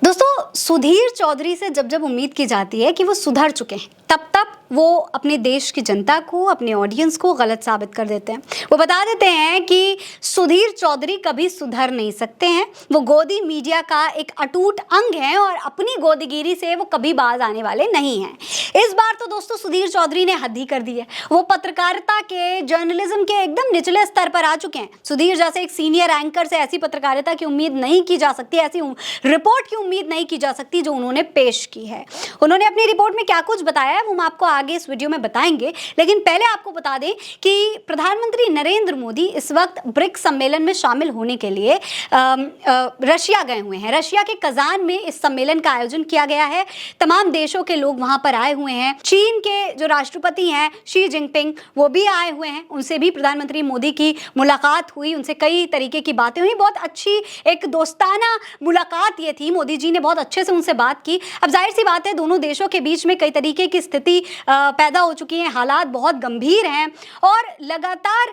दोस्तों, सुधीर चौधरी से जब जब उम्मीद की जाती है कि वो सुधर चुके हैं, तब तब वो अपने देश की जनता को, अपने ऑडियंस को गलत साबित कर देते हैं। वो बता देते हैं कि सुधीर चौधरी कभी सुधर नहीं सकते हैं, वो गोदी मीडिया का एक अटूट अंग है और अपनी गोदीगिरी से वो कभी बाज आने वाले नहीं हैं। इस बार तो दोस्तों सुधीर चौधरी ने हद ही कर दी है। वो पत्रकारिता के, जर्नलिज्म के एकदम निचले स्तर पर आ चुके हैं। सुधीर जैसे एक सीनियर एंकर से ऐसी पत्रकारिता की उम्मीद नहीं की जा सकती, ऐसी रिपोर्ट की उम्मीद नहीं की जा सकती जो उन्होंने पेश की है। उन्होंने अपनी रिपोर्ट में क्या कुछ बताया है वो हम आपको आगे इस वीडियो में बताएंगे, लेकिन पहले आपको बता दें कि प्रधानमंत्री नरेंद्र मोदी इस वक्त ब्रिक्स सम्मेलन में शामिल होने के लिए रशिया गए हुए हैं। रशिया के कजान में इस सम्मेलन का आयोजन किया गया है। तमाम देशों के लोग वहां पर आए हुए हैं। चीन के जो राष्ट्रपति हैं शी जिनपिंग, वो भी आए हुए हैं। उनसे भी प्रधानमंत्री मोदी की मुलाकात हुई, उनसे कई तरीके की बातें हुई। बहुत अच्छी एक दोस्ताना मुलाकात ये थी। मोदी जी ने बहुत अच्छे से उनसे बात की। अब जाहिर सी बात है, दोनों देशों के बीच में कई तरीके की स्थिति पैदा हो चुकी है, हालात बहुत गंभीर हैं और लगातार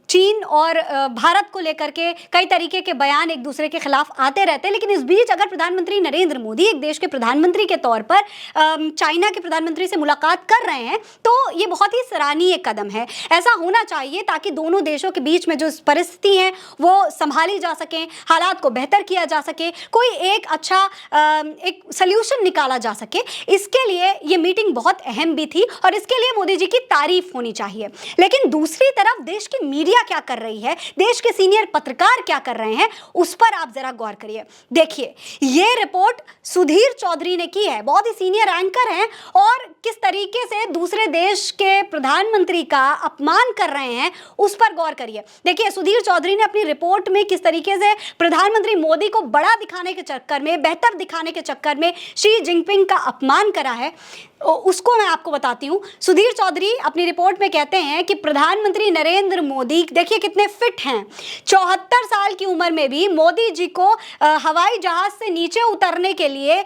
चीन और भारत को लेकर के कई तरीके के बयान एक दूसरे के खिलाफ आते रहते हैं। लेकिन इस बीच अगर प्रधानमंत्री नरेंद्र मोदी एक देश के प्रधानमंत्री के तौर पर चाइना के प्रधानमंत्री से मुलाकात कर रहे हैं तो ये बहुत ही सराहनीय कदम है। ऐसा होना चाहिए ताकि दोनों देशों के बीच में जो परिस्थिति है वो संभाली जा सके, हालात को बेहतर किया जा सके, कोई एक अच्छा एक सल्यूशन निकाला जा सके। इसके लिए ये मीटिंग बहुत अहम भी थी और इसके लिए मोदी जी की तारीफ होनी चाहिए। लेकिन दूसरी तरफ देश की मीडिया क्या कर रही है, देश के सीनियर पत्रकार क्या कर रहे हैं, उस पर आप जरा गौर करिए। देखिए, ये रिपोर्ट सुधीर चौधरी ने की है, बहुत ही सीनियर एंकर हैं और किस तरीके से दूसरे देश के प्रधानमंत्री का अपमान कर रहे हैं उस पर गौर करिए। देखिए, सुधीर चौधरी ने अपनी रिपोर्ट में किस तरीके से प्रधानमंत्री मोदी को बड़ा दिखाने के चक्कर में, बेहतर दिखाने के चक्कर में शी जिनपिंग का अपमान करा है, उसको मैं आपको बताती हूँ। सुधीर चौधरी अपनी रिपोर्ट में कहते हैं कि प्रधानमंत्री नरेंद्र मोदी देखिए कितने फिट हैं। 74 साल की उम्र में भी मोदी जी को हवाई जहाज से नीचे उतरने के लिए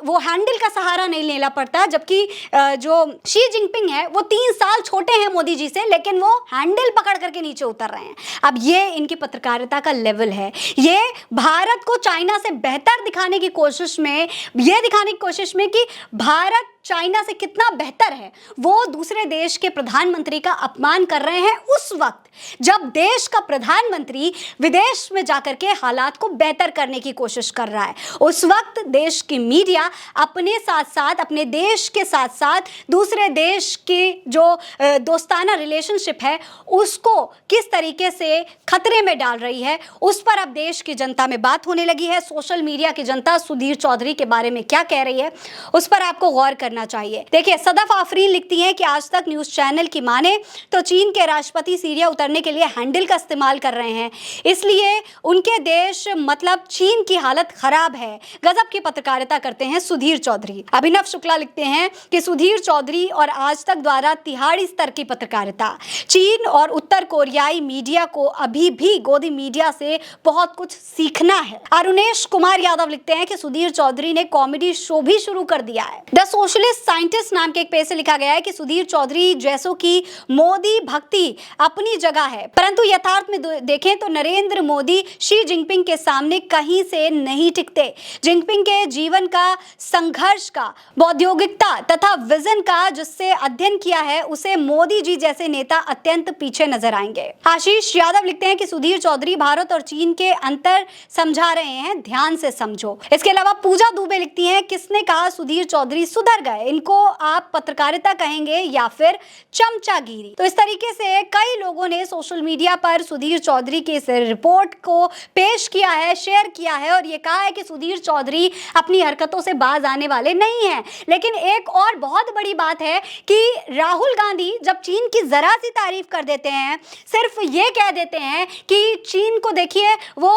वो हैंडल का सहारा नहीं लेना पड़ता, जबकि जो शी जिनपिंग है वो 3 साल छोटे हैं मोदी जी से, लेकिन वो हैंडल पकड़ करके नीचे उतर रहे हैं। अब ये इनकी पत्रकारिता का लेवल है। ये भारत को चाइना से बेहतर दिखाने की कोशिश में, ये दिखाने की कोशिश में कि भारत चाइना से कितना बेहतर है, वो दूसरे देश के प्रधानमंत्री का अपमान कर रहे हैं उस वक्त जब देश का प्रधानमंत्री विदेश में जाकर के हालात को बेहतर करने की कोशिश कर रहा है। उस वक्त देश की मीडिया अपने साथ साथ, अपने देश के साथ साथ दूसरे देश की जो दोस्ताना रिलेशनशिप है उसको किस तरीके से खतरे में डाल रही है, उस पर अब देश की जनता में बात होने लगी है। सोशल मीडिया की जनता सुधीर चौधरी के बारे में क्या कह रही है उस पर आपको गौर करना चाहिए। देखिए, सदफ आफरीन लिखती हैं कि आज तक न्यूज चैनल की माने तो चीन के राष्ट्रपति सीरिया उतरने के लिए हैंडल का इस्तेमाल कर रहे हैं, इसलिए उनके देश मतलब चीन की हालत खराब है। गजब की पत्रकारिता करते हैं सुधीर चौधरी। अभिनव शुक्ला लिखते हैं कि सुधीर चौधरी और आज तक द्वारा तिहाड़ी स्तर की पत्रकारिता। चीन और उत्तर कोरियाई मीडिया को अभी भी गोदी मीडिया से बहुत कुछ सीखना है। अरुणेश कुमार यादव लिखते हैं कि सुधीर चौधरी ने कॉमेडी शो भी शुरू कर दिया है। द सोशलिस्ट साइंटिस्ट नाम के एक पेज से लिखा गया है कि सुधीर चौधरी जैसों की मोदी भक्ति अपनी जगह है, परंतु यथार्थ में देखें तो नरेंद्र मोदी शी जिनपिंग के सामने कहीं से नहीं टिकते। जिनपिंग के जीवन का, संघर्ष का, बौद्धिकता तथा विजन का जिससे अध्ययन किया है उसे मोदी जी जैसे नेता अत्यंत पीछे नजर आएंगे। आशीष यादव लिखते हैं कि सुधीर चौधरी भारत और चीन के अंतर समझा रहे हैं, ध्यान से समझो। इसके अलावा पूजा दुबे लिखती हैं, किसने कहा सुधीर चौधरी सुधर गए, इनको आप पत्रकारिता कहेंगे या फिर चमचागिरी। तो इस तरीके से कई लोगों ने सोशल मीडिया पर सुधीर चौधरी की इस रिपोर्ट को पेश किया है, शेयर किया है और ये कहा है कि सुधीर चौधरी अपनी हरकतों से बाज आने वाले नहीं हैं। लेकिन एक और बहुत बड़ी बात है कि राहुल गांधी जब चीन की जरा सी तारीफ कर देते हैं, सिर्फ ये कह देते हैं कि चीन को देखिए वो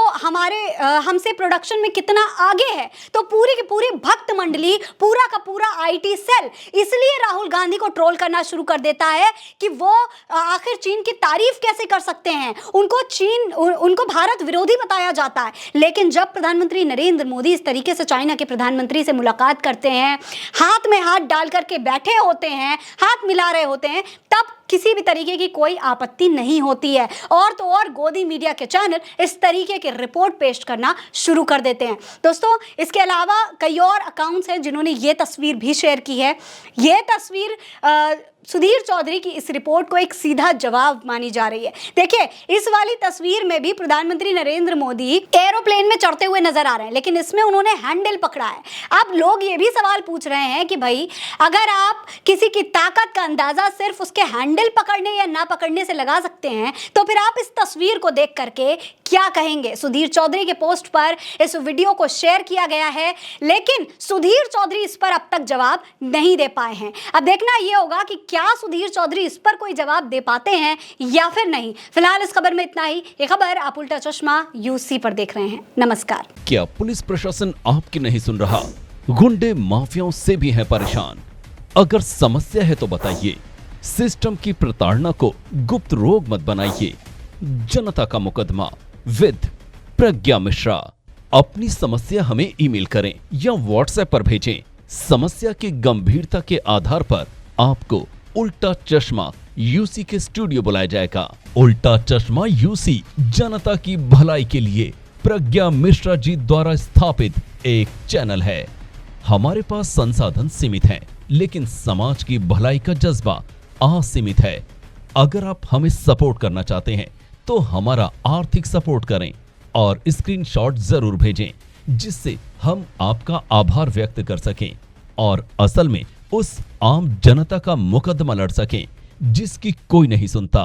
हमसे प्रोडक्शन में कितना आगे है, तो पूरी की पूरी भक्त मंडली, पूरा का पूरा आईटी सेल इसलिए राहुल गांधी को ट्रोल करना शुरू कर देता है कि वो आखिर चीन की तारीफ कैसे कर सकते हैं। उनको भारत विरोधी बताया जाता है। लेकिन जब प्रधानमंत्री नरेंद्र मोदी इस तरीके से चाइना के प्रधानमंत्री से मुलाकात करते हैं, हाथ में हाथ डाल करके बैठे होते हैं, हाथ मिला रहे होते हैं, तब किसी भी तरीके की कोई आपत्ति नहीं होती है। और तो और गोदी मीडिया के चैनल इस तरीके के रिपोर्ट पेश करना शुरू कर देते हैं। दोस्तों, इसके अलावा कई और अकाउंट्स हैं जिन्होंने ये तस्वीर भी शेयर की है। ये तस्वीर सुधीर चौधरी की इस रिपोर्ट को एक सीधा जवाब मानी जा रही है। देखिए, इस वाली तस्वीर में भी प्रधानमंत्री नरेंद्र मोदी एरोप्लेन में चढ़ते हुए नजर आ रहे हैं, लेकिन इसमें उन्होंने हैंडल पकड़ा है। अब लोग ये भी सवाल पूछ रहे हैं कि भाई, अगर आप किसी की ताकत का अंदाजा सिर्फ उसके हैंडल पकड़ने या ना पकड़ने से लगा सकते हैं, तो फिर आप इस तस्वीर को देख करके क्या कहेंगे? सुधीर चौधरी के पोस्ट पर इस वीडियो को शेयर किया गया है, लेकिन सुधीर चौधरी इस पर अब तक जवाब नहीं दे पाए हैं। अब देखना यह होगा कि क्या सुधीर चौधरी इस पर कोई जवाब दे पाते हैं या फिर नहीं। फिलहाल इस खबर में इतना ही। ये खबर आप उल्टा चश्मा यूसी पर देख रहे हैं। नमस्कार। क्या पुलिस प्रशासन आपकी नहीं सुन रहा? गुंडे माफियाओं से भी है परेशान। अगर समस्या है तो बताइए। सिस्टम की प्रताड़ना को गुप्त रोग मत बनाइए। जनता का मुकदमा विद प्रज्ञा मिश्रा। अपनी समस्या हमें ईमेल करें या व्हाट्सएप पर भेजें। समस्या की गंभीरता के आधार पर आपको उल्टा चश्मा यूसी के स्टूडियो बुलाया जाएगा। उल्टा चश्मा यूसी जनता की भलाई के लिए प्रज्ञा मिश्रा जी द्वारा स्थापित एक चैनल है। हमारे पास संसाधन सीमित हैं, लेकिन समाज की भलाई का जज्बा असीमित है। अगर आप हमें सपोर्ट करना चाहते हैं तो हमारा आर्थिक सपोर्ट करें और स्क्रीनशॉट जरूर भेजें, जिससे हम आपका आभार व्यक्त कर सकें और असल में उस आम जनता का मुकदमा लड़ सकें जिसकी कोई नहीं सुनता।